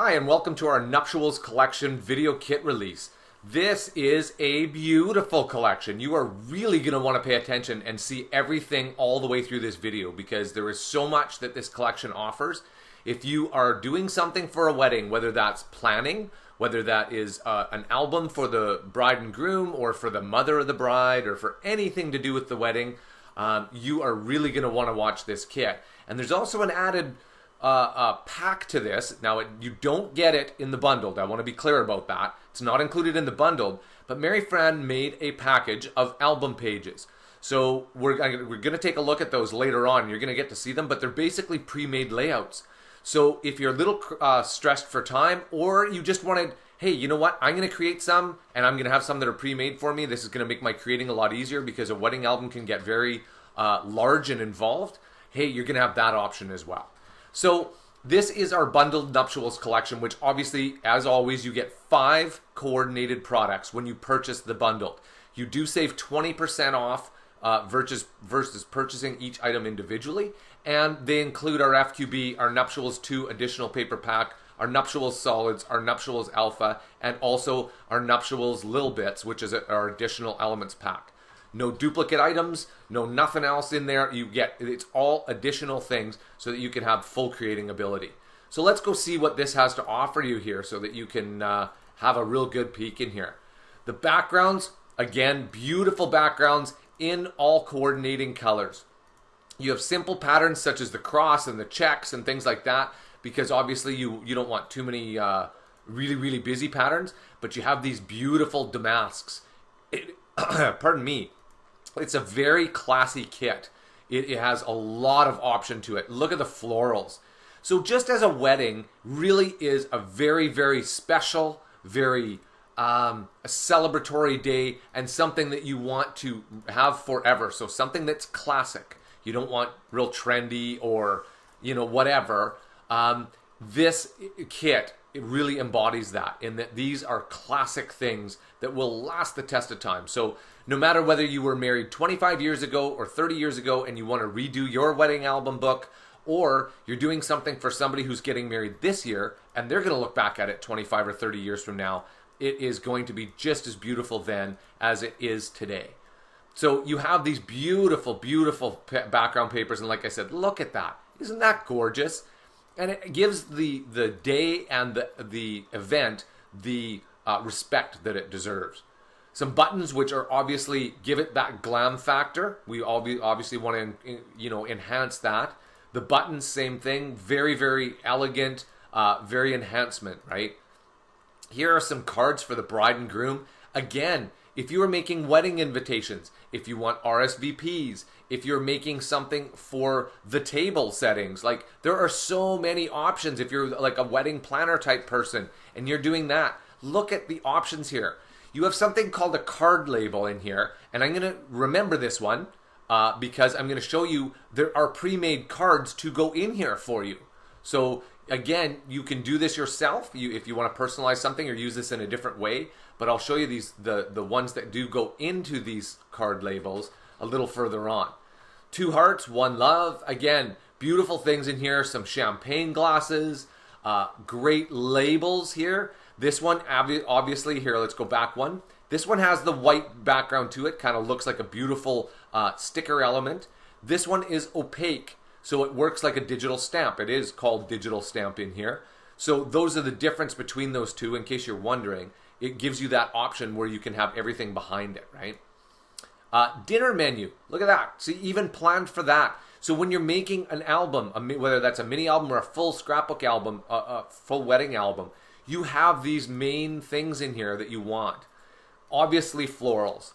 Hi, and welcome to our Nuptials collection video kit release. This is a beautiful collection. You are really going to want to pay attention and see everything all the way through this video because there is so much that this collection offers. If you are doing something for a wedding, whether that's planning, whether that is an album for the bride and groom or for the mother of the bride or for anything to do with the wedding, you are really going to want to watch this kit. And there's also an added pack to this. Now, you don't get it in the bundled. I want to be clear about that. It's not included in the bundled, but Mary Fran made a package of album pages. So we're going to take a look at those later on. You're going to get to see them, but they're basically pre-made layouts. So if you're a little stressed for time, or you just wanted, hey, you know what? I'm going to create some, and I'm going to have some that are pre-made for me. This is going to make my creating a lot easier because a wedding album can get very large and involved. Hey, you're going to have that option as well. So this is our bundled nuptials collection, which obviously, as always, you get 5 coordinated products when you purchase the bundled. You do save 20% off versus purchasing each item individually. And they include our FQB, our Nuptials 2 additional paper pack, our Nuptials Solids, our Nuptials Alpha, and also our Nuptials Lil Bits, which is our additional elements pack. No duplicate items, no nothing else in there. It's all additional things so that you can have full creating ability. So let's go see what this has to offer you here so that you can have a real good peek in here. The backgrounds, again, beautiful backgrounds in all coordinating colors. You have simple patterns such as the cross and the checks and things like that because obviously you don't want too many really busy patterns, but you have these beautiful damasks. Pardon me. It's a very classy kit. It has a lot of option to it. Look at the florals. So just as a wedding really is a very special, very a celebratory day and something that you want to have forever. So something that's classic. You don't want real trendy or, whatever. This kit, it really embodies that in that these are classic things that will last the test of time. So no matter whether you were married 25 years ago or 30 years ago and you want to redo your wedding album book, or you're doing something for somebody who's getting married this year and they're going to look back at it 25 or 30 years from now, it is going to be just as beautiful then as it is today. So you have these beautiful background papers, and like I said, look at that. Isn't that gorgeous? And it gives the day and the event the respect that it deserves. Some buttons which are obviously give it that glam factor. We obviously want to enhance that. The buttons, same thing. Very elegant, very enhancement, right? Here are some cards for the bride and groom. Again, if you are making wedding invitations, if you want RSVPs, if you're making something for the table settings, like there are so many options. If you're like a wedding planner type person and you're doing that, look at the options here. You have something called a card label in here, and I'm going to remember this one because I'm going to show you there are pre-made cards to go in here for you. So again, you can do this yourself if you want to personalize something or use this in a different way, but I'll show you the ones that do go into these card labels a little further on. 2 hearts, 1 love. Again, beautiful things in here. Some champagne glasses, great labels here. This one, obviously, here, let's go back one. This one has the white background to it, kind of looks like a beautiful sticker element. This one is opaque, so it works like a digital stamp. It is called digital stamp in here. So those are the difference between those two, in case you're wondering. It gives you that option where you can have everything behind it, right? Dinner menu, look at that. See, even planned for that. So when you're making an album, whether that's a mini album or a full scrapbook album, a full wedding album, you have these main things in here that you want. Obviously, florals.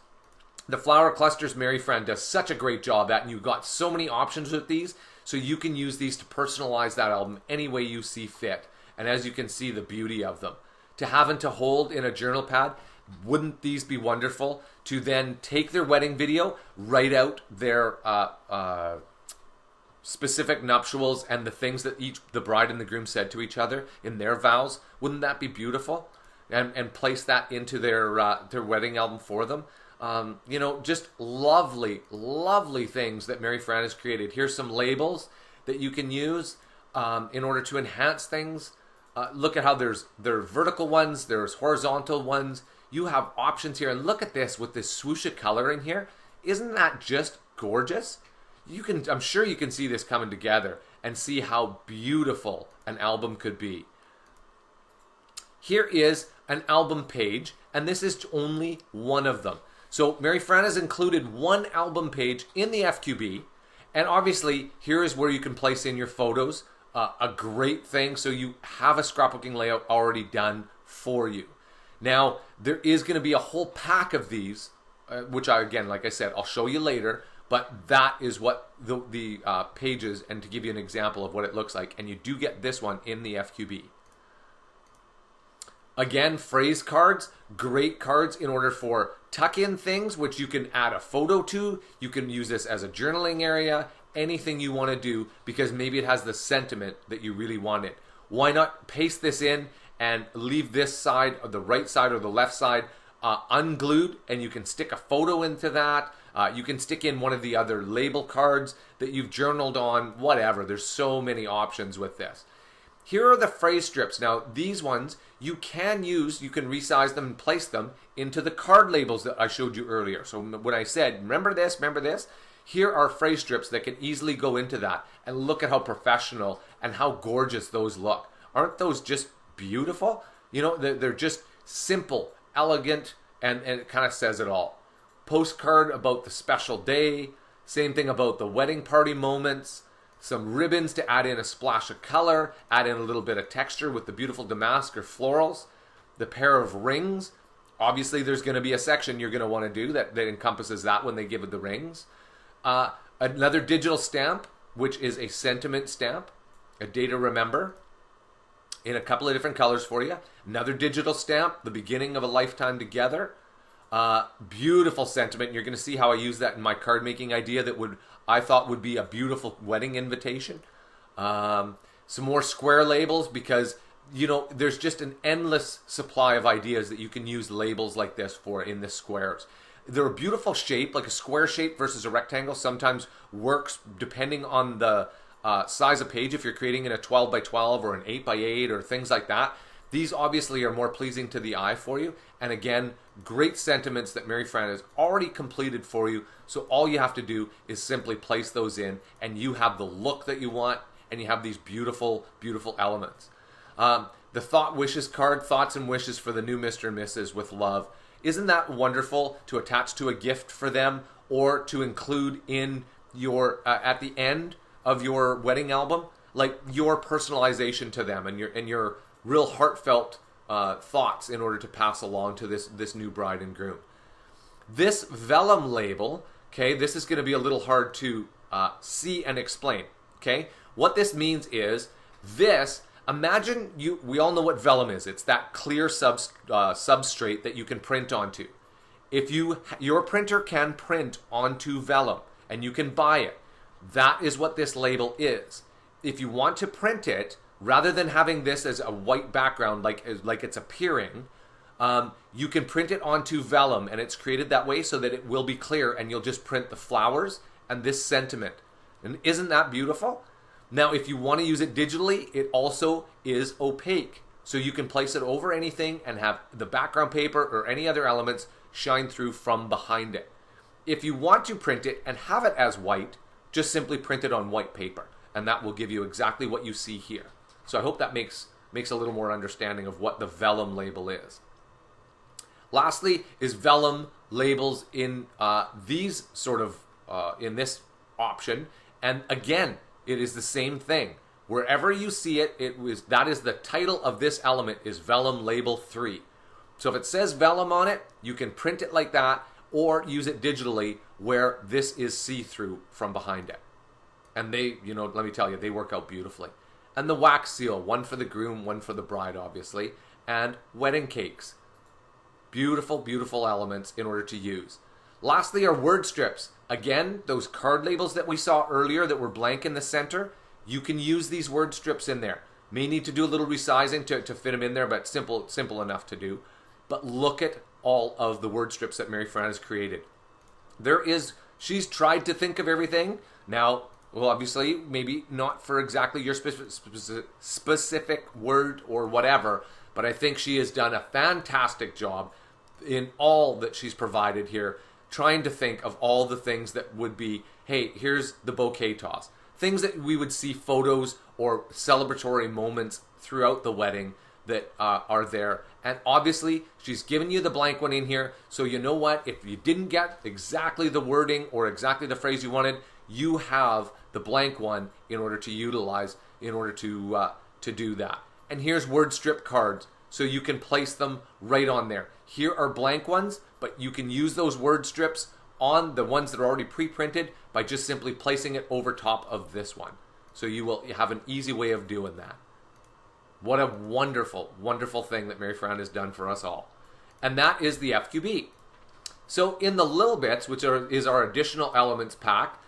The flower clusters, Mary Fran does such a great job at, and you've got so many options with these, so you can use these to personalize that album any way you see fit. And as you can see, the beauty of them. To have and to hold in a journal pad, wouldn't these be wonderful? To then take their wedding video, write out their specific nuptials and the things that the bride and the groom said to each other in their vows. Wouldn't that be beautiful? And place that into their wedding album for them. Just lovely things that Mary Fran has created. Here's some labels that you can use in order to enhance things. Look at how there are vertical ones, there's horizontal ones. You have options here, and look at this with this swoosh of color in here. Isn't that just gorgeous? I'm sure you can see this coming together and see how beautiful an album could be. Here is an album page, and this is only one of them. So Mary Fran has included one album page in the FQB, and obviously here is where you can place in your photos. A great thing, so you have a scrapbooking layout already done for you. Now, there is going to be a whole pack of these, which again, like I said, I'll show you later, but that is what the pages, and to give you an example of what it looks like, and you do get this one in the FQB. Again, phrase cards, great cards in order for tuck-in things, which you can add a photo to. You can use this as a journaling area, anything you want to do, because maybe it has the sentiment that you really want it. Why not paste this in and leave this side, or the right side or the left side, unglued, and you can stick a photo into that. You can stick in one of the other label cards that you've journaled on, whatever. There's so many options with this. Here are the phrase strips. Now, these ones you can use, you can resize them and place them into the card labels that I showed you earlier. So when I said, remember this, here are phrase strips that can easily go into that. And look at how professional and how gorgeous those look. Aren't those just beautiful? You know, they're just simple, elegant, and it kind of says it all. Postcard about the special day. Same thing about the wedding party moments. Some ribbons to add in a splash of color, add in a little bit of texture with the beautiful damask or florals. The pair of rings. Obviously, there's going to be a section you're going to want to do that encompasses that when they give it the rings. Another digital stamp, which is a sentiment stamp, a day to remember, in a couple of different colors for you. Another digital stamp, the beginning of a lifetime together. Beautiful sentiment. You're going to see how I use that in my card making idea that I thought would be a beautiful wedding invitation. Some more square labels, because you know there's just an endless supply of ideas that you can use labels like this for in the squares. They're a beautiful shape, like a square shape versus a rectangle sometimes works depending on the size of page. If you're creating in a 12 by 12 or an 8 by 8 or things like that, these obviously are more pleasing to the eye for you. And again, great sentiments that Mary Fran has already completed for you. So all you have to do is simply place those in, and you have the look that you want, and you have these beautiful, beautiful elements. The thought wishes card, thoughts and wishes for the new Mr. and Mrs. with love. Isn't that wonderful to attach to a gift for them, or to include in your at the end of your wedding album, like your personalization to them and your real heartfelt thoughts in order to pass along to this new bride and groom. This vellum label, okay, this is going to be a little hard to see and explain. Okay, what this means is this. Imagine we all know what vellum is. It's that clear substrate that you can print onto. If your printer can print onto vellum and you can buy it, that is what this label is. If you want to print it, rather than having this as a white background like it's appearing, you can print it onto vellum, and it's created that way so that it will be clear, and you'll just print the flowers and this sentiment. And isn't that beautiful? Now, if you want to use it digitally, it also is opaque. So you can place it over anything and have the background paper or any other elements shine through from behind it. If you want to print it and have it as white, just simply print it on white paper, and that will give you exactly what you see here. So I hope that makes a little more understanding of what the vellum label is. Lastly is vellum labels in these sort of, in this option. And again, it is the same thing. Wherever you see it, that is the title of this element is vellum label 3. So if it says vellum on it, you can print it like that or use it digitally where this is see-through from behind it. And they, let me tell you, they work out beautifully. And the wax seal, one for the groom, one for the bride, obviously, and wedding cakes. Beautiful, beautiful elements in order to use. Lastly are word strips. Again, those card labels that we saw earlier that were blank in the center, you can use these word strips in there. May need to do a little resizing to fit them in there, but simple enough to do. But look at all of the word strips that Mary Fran has created. She's tried to think of everything. Now, Well, obviously, maybe not for exactly your specific word or whatever, but I think she has done a fantastic job in all that she's provided here, trying to think of all the things that would be, hey, here's the bouquet toss. Things that we would see photos or celebratory moments throughout the wedding that are there. And obviously, she's given you the blank one in here, so you know what? If you didn't get exactly the wording or exactly the phrase you wanted, you have the blank one in order to utilize, in order to do that. And here's word strip cards, so you can place them right on there. Here are blank ones, but you can use those word strips on the ones that are already pre-printed by just simply placing it over top of this one. So you will have an easy way of doing that. What a wonderful, wonderful thing that Mary Fran has done for us all. And that is the FQB. So in the little bits, which is our additional elements pack,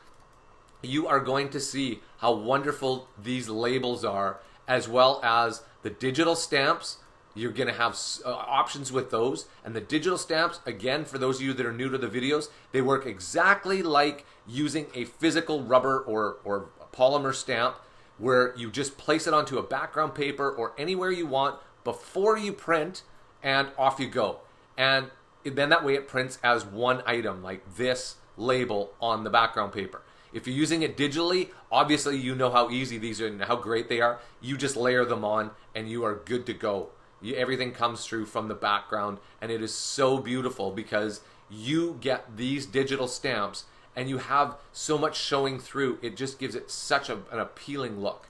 you are going to see how wonderful these labels are, as well as the digital stamps. You're going to have options with those. And the digital stamps, again, for those of you that are new to the videos, they work exactly like using a physical rubber or polymer stamp, where you just place it onto a background paper or anywhere you want before you print, and off you go. And then that way it prints as one item, like this label on the background paper. If you're using it digitally, obviously you know how easy these are and how great they are. You just layer them on and you are good to go. Everything comes through from the background, and it is so beautiful because you get these digital stamps and you have so much showing through. It just gives it such an appealing look.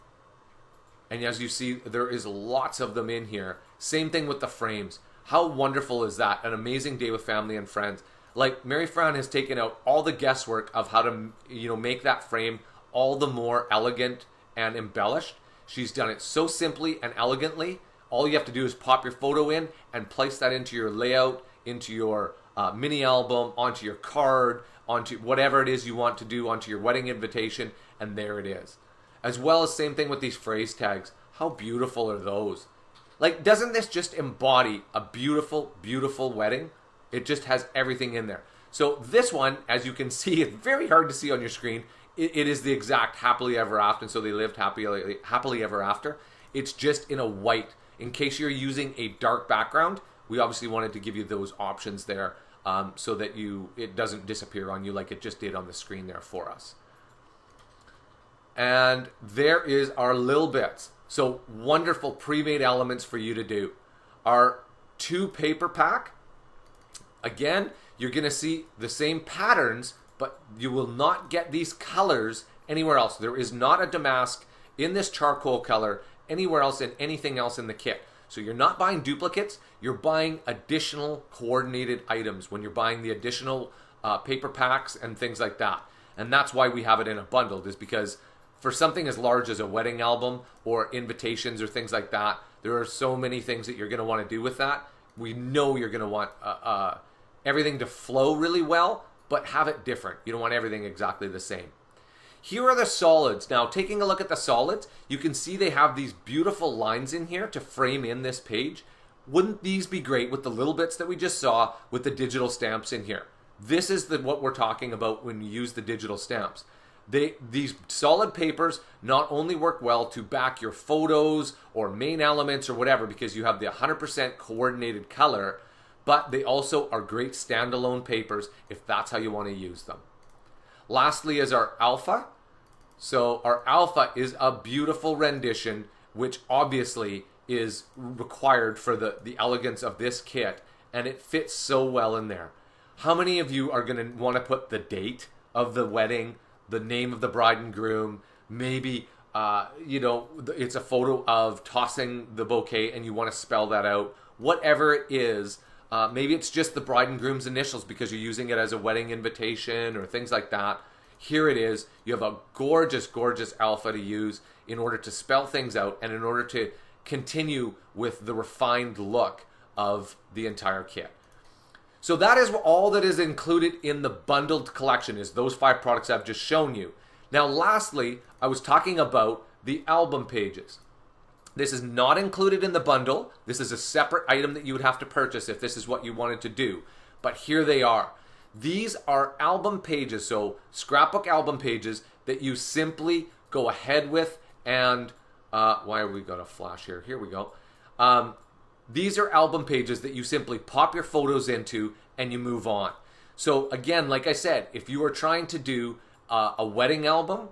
And as you see, there is lots of them in here. Same thing with the frames. How wonderful is that? An amazing day with family and friends. Like, Mary Fran has taken out all the guesswork of how to, make that frame all the more elegant and embellished. She's done it so simply and elegantly. All you have to do is pop your photo in and place that into your layout, into your mini album, onto your card, onto whatever it is you want to do, onto your wedding invitation, and there it is. As well as same thing with these phrase tags. How beautiful are those? Like, doesn't this just embody a beautiful, beautiful wedding? It just has everything in there. So this one, as you can see, it's very hard to see on your screen. It is the exact happily ever after, and so they lived happily ever after. It's just in a white. In case you're using a dark background, we obviously wanted to give you those options there, so that it doesn't disappear on you like it just did on the screen there for us. And there is our little bits. So wonderful pre-made elements for you to do. Our 2 paper pack. Again, you're going to see the same patterns, but you will not get these colors anywhere else. There is not a damask in this charcoal color anywhere else in anything else in the kit. So you're not buying duplicates, you're buying additional coordinated items when you're buying the additional paper packs and things like that. And that's why we have it in a bundle, is because for something as large as a wedding album or invitations or things like that, there are so many things that you're going to want to do with that. We know you're going to want everything to flow really well, but have it different. You don't want everything exactly the same. Here are the solids. Now, taking a look at the solids, you can see they have these beautiful lines in here to frame in this page. Wouldn't these be great with the little bits that we just saw with the digital stamps in here? This is what we're talking about when you use the digital stamps. These solid papers not only work well to back your photos or main elements or whatever, because you have the 100% coordinated color, but they also are great standalone papers if that's how you want to use them. Lastly is our alpha. So our alpha is a beautiful rendition, which obviously is required for the elegance of this kit, and it fits so well in there. How many of you are going to want to put the date of the wedding, the name of the bride and groom, maybe it's a photo of tossing the bouquet and you want to spell that out, whatever it is. Maybe it's just the bride and groom's initials because you're using it as a wedding invitation or things like that. Here it is. You have a gorgeous, gorgeous alpha to use in order to spell things out and in order to continue with the refined look of the entire kit. So that is all that is included in the bundled collection, is those 5 products I've just shown you. Now, lastly, I was talking about the album pages. This is not included in the bundle. This is a separate item that you would have to purchase if this is what you wanted to do. But here they are. These are album pages, so scrapbook album pages that you simply go ahead with and, why are we got a flash here? Here we go. These are album pages that you simply pop your photos into and you move on. So again, like I said, if you are trying to do a wedding album,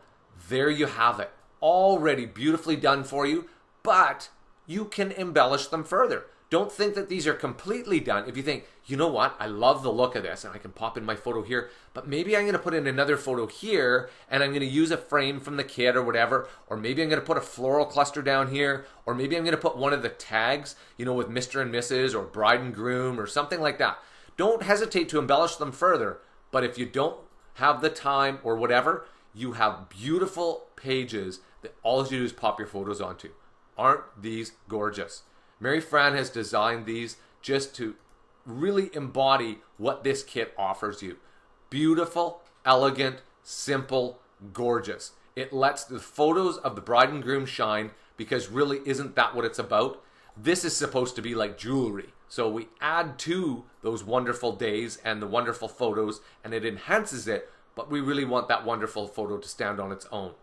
there you have it. Already beautifully done for you, but you can embellish them further. Don't think that these are completely done. If you think, you know what, I love the look of this and I can pop in my photo here, but maybe I'm going to put in another photo here and I'm going to use a frame from the kit or whatever, or maybe I'm going to put a floral cluster down here, or maybe I'm going to put one of the tags, you know, with Mr. and Mrs. or bride and groom or something like that. Don't hesitate to embellish them further, but if you don't have the time or whatever, you have beautiful pages that all you do is pop your photos onto. Aren't these gorgeous? Mary Fran has designed these just to really embody what this kit offers you. Beautiful, elegant, simple, gorgeous. It lets the photos of the bride and groom shine, because really isn't that what it's about? This is supposed to be like jewelry. So we add to those wonderful days and the wonderful photos, and it enhances it, but we really want that wonderful photo to stand on its own.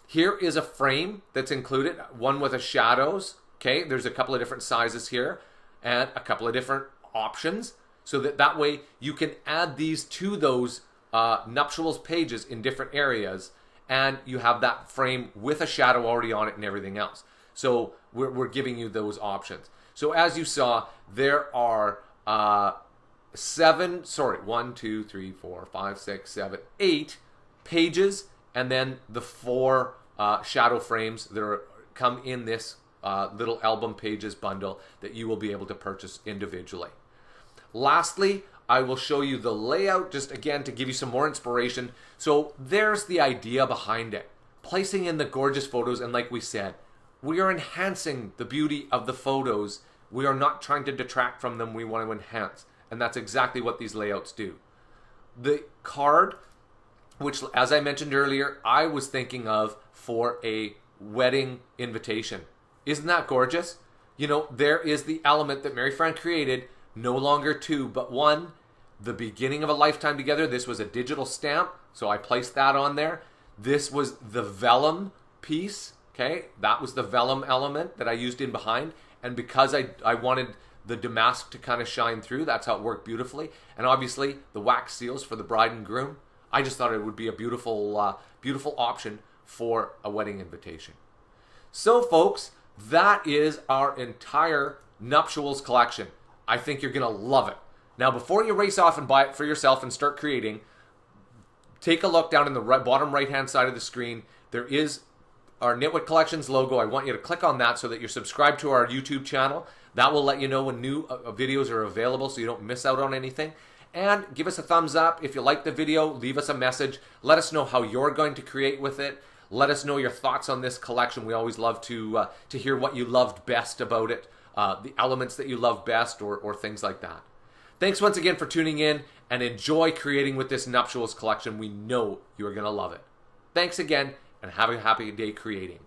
Here is a frame that's included, one with the shadows. Okay, there's a couple of different sizes here and a couple of different options, so that way you can add these to those nuptials pages in different areas, and you have that frame with a shadow already on it and everything else. So we're giving you those options. So as you saw, there are 8 pages, and then the 4 shadow frames that come in this little album pages bundle that you will be able to purchase individually. Lastly, I will show you the layout just again to give you some more inspiration. So there's the idea behind it. Placing in the gorgeous photos, and like we said, we are enhancing the beauty of the photos. We are not trying to detract from them, we want to enhance. And that's exactly what these layouts do. The card, which as I mentioned earlier, I was thinking of for a wedding invitation. Isn't that gorgeous? You know, there is the element that Mary Fran created, no longer 2 but 1. The beginning of a lifetime together. This was a digital stamp, so I placed that on there. This was the vellum piece, okay? That was the vellum element that I used in behind. And because I wanted the damask to kind of shine through, that's how it worked beautifully. And obviously, the wax seals for the bride and groom. I just thought it would be a beautiful, beautiful option for a wedding invitation. So folks, that is our entire nuptials collection. I think you're going to love it. Now, before you race off and buy it for yourself and start creating, take a look down in the bottom right-hand side of the screen. There is our Nitwit Collections logo. I want you to click on that so that you're subscribed to our YouTube channel. That will let you know when new videos are available so you don't miss out on anything. And give us a thumbs up. If you like the video, leave us a message. Let us know how you're going to create with it. Let us know your thoughts on this collection. We always love to hear what you loved best about it, the elements that you love best, or things like that. Thanks once again for tuning in, and enjoy creating with this nuptials collection. We know you are going to love it. Thanks again, and have a happy day creating.